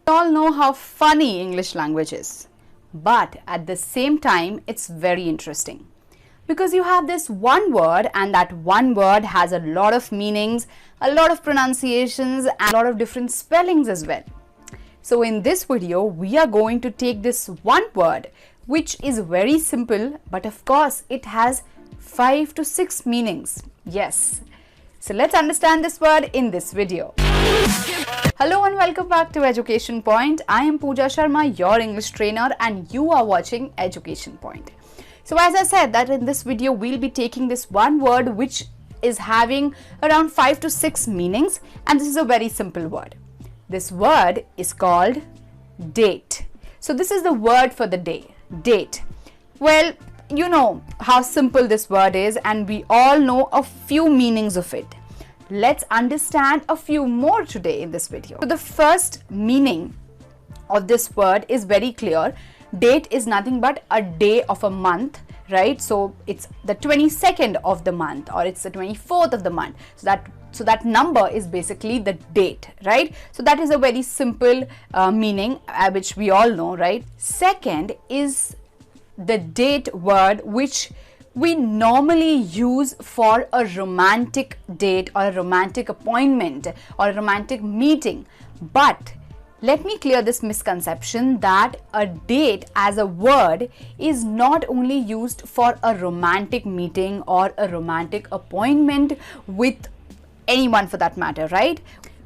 We all know how funny English language is, but at the same time, it's very interesting because you have this one word and that one word has a lot of meanings, a lot of pronunciations and a lot of different spellings as well. So in this video, we are going to take this one word which is very simple, but of course it has 5 to 6 meanings. Yes. So let's understand this word in this video. Hello and welcome back to Education Point. I am Pooja Sharma, your English trainer, and you are watching Education Point. So as I said that in this video, we'll be taking this one word which is having around 5 to 6 meanings, and this is a very simple word. This word is called date. So this is the word for the day, date. Well, you know how simple this word is and we all know a few meanings of it. Let's understand a few more today in this video. So the first meaning of this word is very clear. Date is nothing but a day of a month, right? So it's the 22nd of the month or it's the 24th of the month. So that number is basically the date, right? So that is a very simple meaning which we all know, right? Second is the date word which we normally use for a romantic date or a romantic appointment or a romantic meeting. But let me clear this misconception that a date as a word is not only used for a romantic meeting or a romantic appointment with anyone for that matter, right?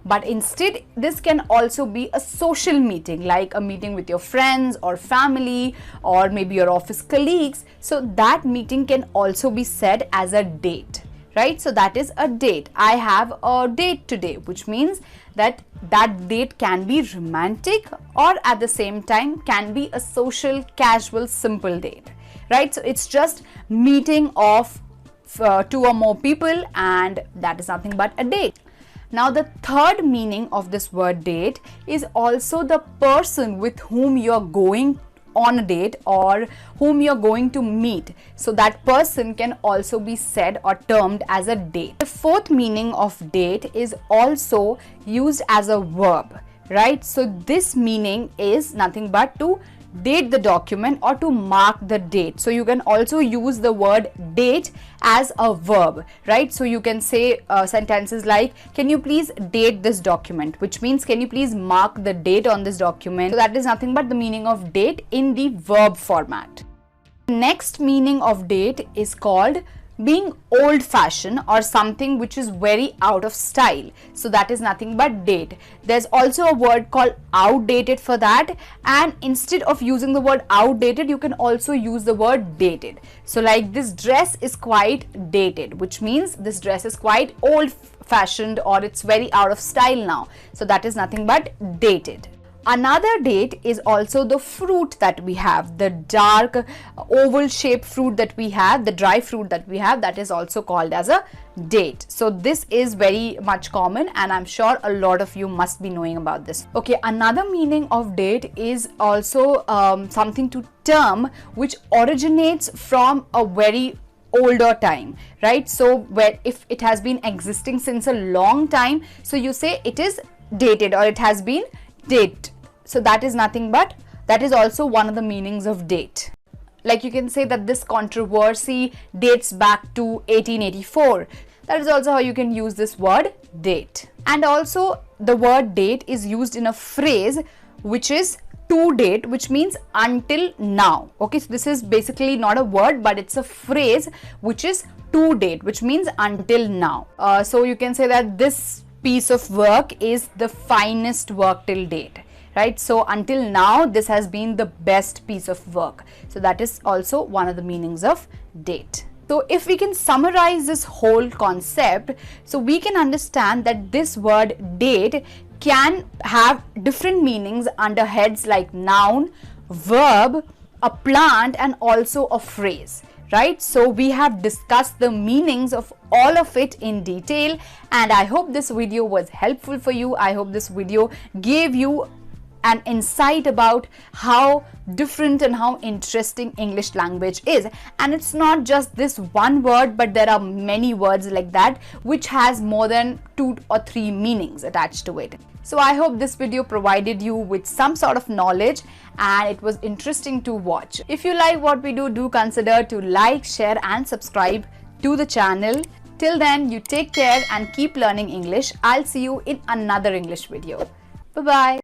But instead, this can also be a social meeting, like a meeting with your friends or family or maybe your office colleagues. So that meeting can also be said as a date, right? So that is a date. I have a date today, which means that date can be romantic or at the same time can be a social, casual, simple date, right? So it's just meeting of 2 or more people, and that is nothing but a date. Now the third meaning of this word date is also the person with whom you're going on a date or whom you're going to meet. So that person can also be said or termed as a date. The fourth meaning of date is also used as a verb, right? So this meaning is nothing but to date the document or to mark the date. So you can also use the word date as a verb, right? So you can say sentences like, can you please date this document, which means can you please mark the date on this document. So that is nothing but the meaning of date in the verb format. Next meaning of date is called being old-fashioned or something which is very out of style. So that is nothing but date. There's also a word called outdated for that, and instead of using the word outdated, you can also use the word dated. So like, this dress is quite dated, which means this dress is quite old-fashioned or it's very out of style now. So that is nothing but dated. Another date is also the fruit that we have, the dark oval shaped fruit that we have, the dry fruit that we have, that is also called as a date. So this is very much common and I'm sure a lot of you must be knowing about this. Okay, another meaning of date is also something to term which originates from a very older time, right? So where if it has been existing since a long time, so you say it is dated or it has been date. So that is nothing but, that is also one of the meanings of date. Like you can say that this controversy dates back to 1884. That is also how you can use this word date. And also the word date is used in a phrase which is to date, which means until now. Okay, so this is basically not a word but it's a phrase which is to date, which means until now. So you can say that this piece of work is the finest work till date, right? So until now this has been the best piece of work. So that is also one of the meanings of date. So if we can summarize this whole concept, so we can understand that this word date can have different meanings under heads like noun, verb, a plant and also a phrase. Right? So we have discussed the meanings of all of it in detail, and I hope this video was helpful for you. I hope this video gave you an insight about how different and how interesting English language is. And it's not just this one word, but there are many words like that which has more than 2 or 3 meanings attached to it. So I hope this video provided you with some sort of knowledge and it was interesting to watch. If you like what we do, do consider to like, share and subscribe to the channel. Till then, you take care and keep learning English. I'll see you in another English video. Bye-bye.